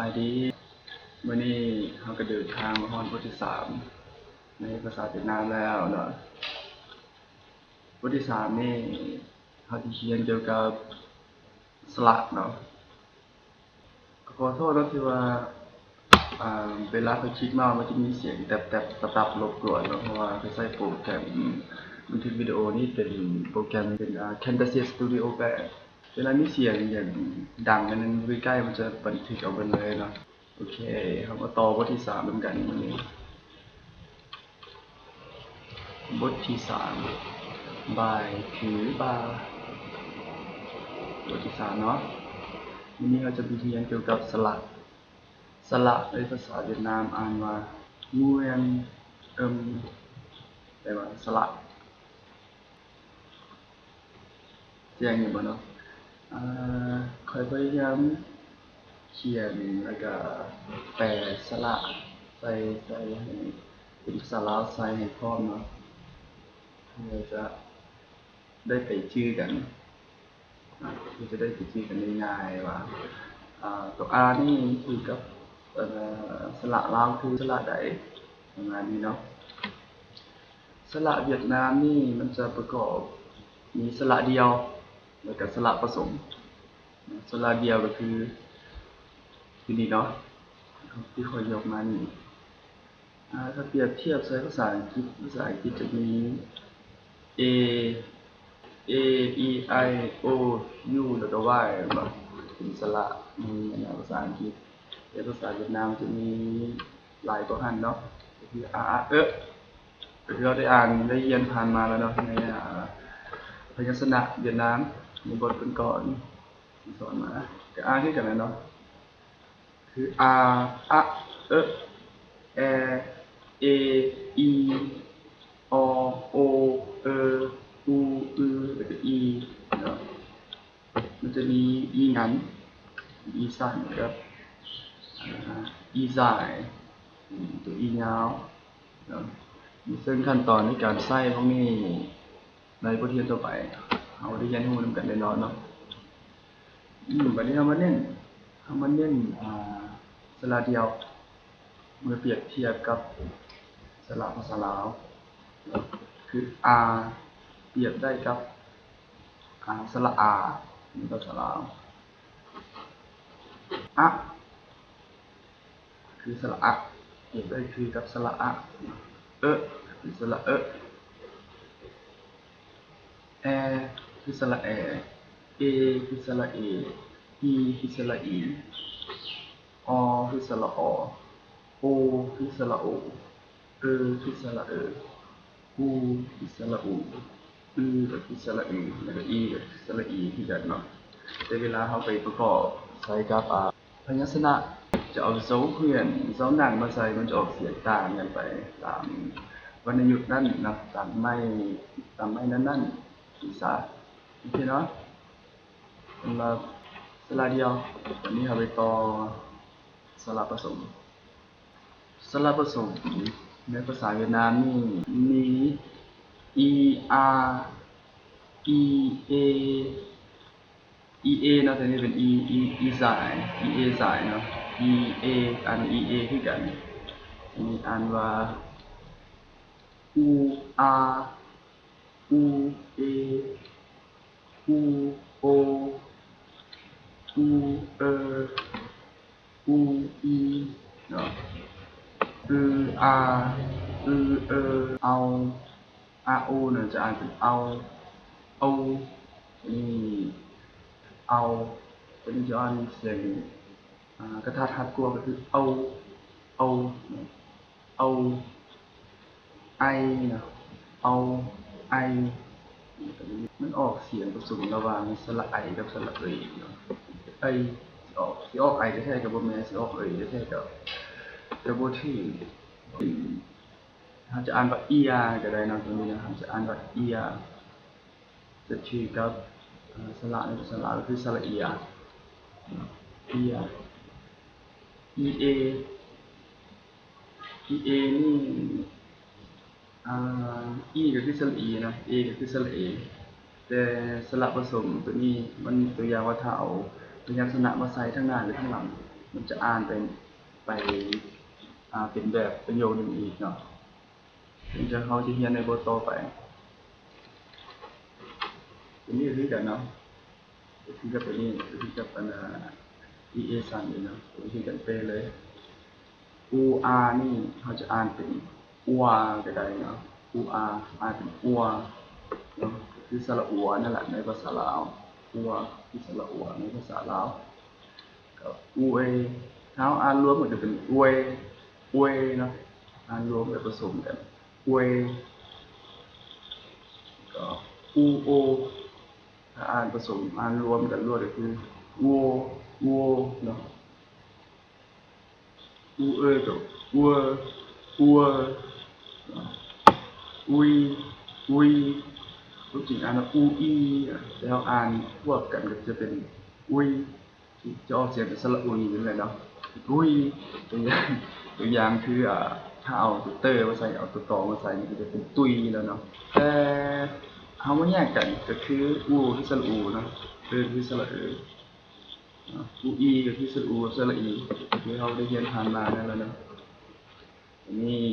ายดีมื้อนี้เราก็เดินทางมาฮอดบทที่3ในภาษาเวียดนามแล้วเนาะบทที่3นี่เราสิเขียนเกี่ยวกับสระเนาะก็ขอโทษเนาะที่ว่าเวลาเขาคลิกมามันจะมีเสียงแตบๆตับๆรบกวนเนาะเพราะว่าเขาใช้โปรแกรมบันทึกวิดีโอนี่เป็นโปรแกรมเป็นCamtasia Studio 8เวลามีเสียงอย่างดังอันนั้นใกล้ๆมันจะบันทึกเอาไว้เลยเนาะโอเคเรามาต่อบทที่3เหมือนกันมื้อนี้บทที่3บายถือบาบทที่3เนาะวันนี้เราจะไปเรียนเกี่ยวกับสระในภาษาเวียดนามอ่านว่างูเรียนแปลว่าสระแจ้งอยู่บ่เนาะค่อยพยายามเขียนแล้วก็แปลสระใส่ให้เป็นภาษาลาวใส่ให้พร้อมเนาะเพื่อจะได้ไปชื่อกันเพื่อจะได้ไปชื่อกันง่ายๆว่าตัว R นี่คือกับสระลาวคือสระใดประมาณนี้เนาะสระเวียดนามนี่มันจะประกอบมีสระเดียวแล้วก็สระผสมสระเดียวก็คือนี่เนาะที่ค่อยยกมานี่ถ้าเปรียบเทียบใช้ภาษาอังกฤษจะมี A A E I O U แล้วก็ Y แบบเป็นสระในภาษาอังกฤษแต่ภาษาเวียดนามจะมีหลายกว่าหันเนาะก็คือที่เราได้อ่านได้เรียนผ่านมาแล้วเนาะในพยัญชนะเวียดนามในบทก่อนที่สอนมาก็อ่านที่กันแล้วเนาะคือแอเออีอโออูแล้วก็อีเนาะมันจะมีอีงั้นอีสั้นกับอีสายตัวอียาวเนาะซึ่งขั้นตอนในการใส่พวกนี้ในบทเรียนต่อไปเราได้เรียนรู้นำกันแน่นอนเนาะวันนี้เรามาเน้นสระเดียวเมื่อเปรียบเทียบกับสระภาษาลาวคือเปรียบได้กับสระในภาษาลาวคือสระเปรียบได้คือกับสระคือสระแอคือสระแอคือสระเออีคือสระอีอคือสระอโอคือสระโอคือสระอูคือสระอูคือสระอืแล้วก็อีคือสระอีที่กันเนาะแต่เวลาเขาไปประกอบใส่กับพยัญชนะจะเอาเสาเขื่อนเสาหนังมาใส่มันจะออกเสียงต่างกันไปตามวรรณยุกต์นั่นนะตามไม้นั้นอีสานโอเคเนาะสำหรับสระเดียววันนี้เราไปต่อสระผสมในภาษาเวียดนามนี่มี e r e aเนาะแต่นี่เป็น e สาย e a สายเนาะ e a อัน e a คือกันมีอันว่า u r u a u o u u e เนาะเอาเนี่ยจะอ่านเป็นเอานี่เอาตัวนี้จะอ่านเสียงกระทัดกลัวก็คือเอาไอเนาะเอาไอมันออกเสียงผสมระหว่างสระไอกับสระเอยเนาะไอสิออกไอแท้ๆกับบ่แม่นสิออกเอยแท้ๆกับบ่ถือเราจะอ่านว่าเอียก็ได้เนาะตรงนี้นะครับจะอ่านว่าเอียจะชื่อกับสระในภาษาลาวก็คือสระเอียเอีย ea นี่e ก็คือสระอีนะ a ก็คือสระเอแต่สระผสมตัวนี้มันตัวอย่างว่าถ้าเอาพยัญชนะมาใส่ทั้งหน้าหรือทั้งหลัง มันจะอ่านไปเป็นแบบประโยคหนึ่งอีกเนาะถึงจะเขาจะเรียนในบทต่อไปอันนี้คือกันเนาะที่จะเป็นนี่ที่จะเป็นEA สั่งเลยเนาะที่กันเปเลยอูอานี่เขาจะอ่านเป็นอัวก็ได้เนาะอูอาอ่านเป็นอัวเนาะคือสระอัวนั่นแหละในภาษาลาวอัวคือสระอัวในภาษาลาวกับอูเอถ้าอ่านรวมมันจะเป็นอวยอวยเนาะอ่านรวมแบบผสมกันอวยก็อูโอถ้าอ่านผสมอ่านรวมกันรวมก็คือวัววัวเนาะอูเอกับวัววัวอุยอุยรู้จริงอ่านว่าอูอีแล้วอ่านควบกันก็จะเป็นอุยจะออกเสียงเป็นสระอุยนั่นแหละเนาะอุยตัวอย่างคือถ้าเอาตัวเตอร์มาใส่เอาตัวตอมาใส่มันจะเป็นตุยแล้วเนาะแต่เขาไม่แยกกันก็คืออูที่สระอูเนาะคือสระอูอีกับที่สระอูสระอีคือเขาได้เรียนผ่านมานั่นแหละเนาะอันนี้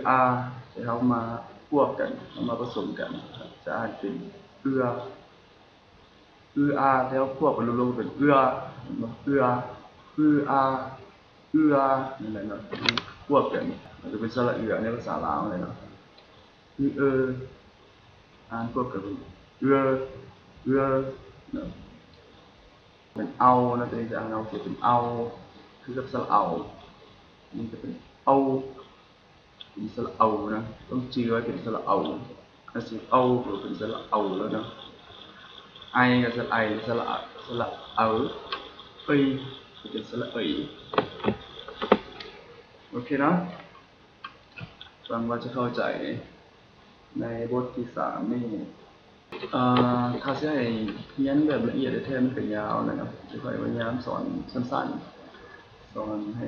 อาจะเขามาควบกันเอามาผสมกันจะอ่านเป็นอาแล้วควบกันรวมๆเป็นเอื้ออานั่นแหละเนาะควบกันมันจะเป็นสระในภาษาลาวเลยเนาะอ่านควบกันเอื้อเนาะเป็นเอานะตัวเองจะอ่านเอาเสียเป็นเอาคือกับสระเอานี่จะเป็นเอาเป็นสระเอานะต้องจือไว้เป็นสระเอาอาศัยเอาเป็นสระเอาแล้วนะไอกับสระไอสระเอาเอ้ยเป็นสระเอ้ยโอเคนะฟังว่าจะเข้าใจในบทที่3นี่ถ้าจะให้เรียนแบบละเอียดแท้มันก็ยาวนะครับจะค่อยพยายามสอนสั้นๆสอนให้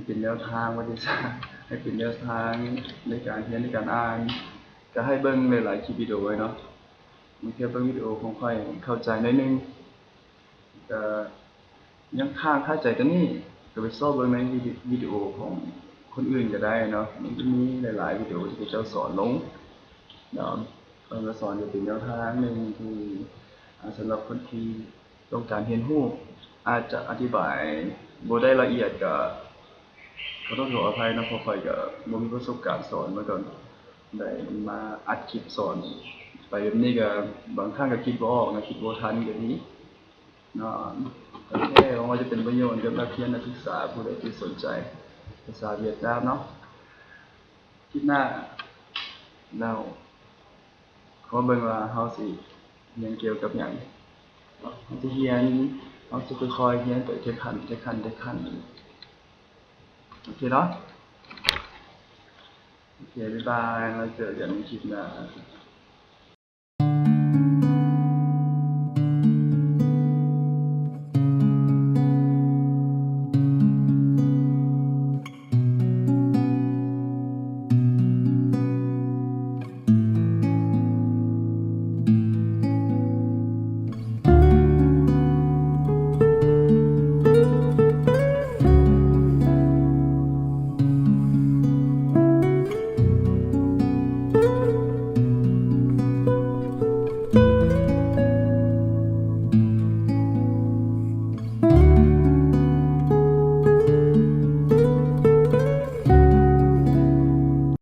เป็นแนวทางวิทยาศาสตร์ให้เป็นแนวทางในการเรียนในการอ่านก็ให้เบิ่งหลายๆคลิปวิดีโอไว้เนาะมันแค่เบิ่งวิดีโอของค่อยเข้าใจหน่อยนึงก็ยังค้างคาใจกันนี่ก็ไปสอบเบิ่งในวิดีโอของคนอื่นก็ได้เนาะมันจะมีหลายๆวิดีโอที่เจ้าสอนลงเนาะเราสอนอยู่เป็นแนวทางหนึ่งที่สำหรับคนที่ต้องการเรียนรู้อาจจะอธิบายบ่ได้ละเอียดก็ต้องขออภัยนะเพราะค่อยก็บ่มีประสบการณ์สอนมาก่อนได้มาอัดคลิปสอนไปแบบนี้ก็บางครั้งก็คิดบ่ออกนะคิดบ่ทันก็มีเนาะโอเคหวังว่าจะเป็นประโยชน์กับนักเรียนนักศึกษาผู้ใดที่สนใจภาษาเวียดนามเนาะคลิปหน้าเราขอเบิ่งว่าเฮาสิเรียนเกี่ยวกับหยังเฮาสิเรียนเฮาสิค่อยๆเรียนไปทีละขั้นโอเคเนาะโอเคบ๊ายบายแล้วเจอกันในคลิปหน้า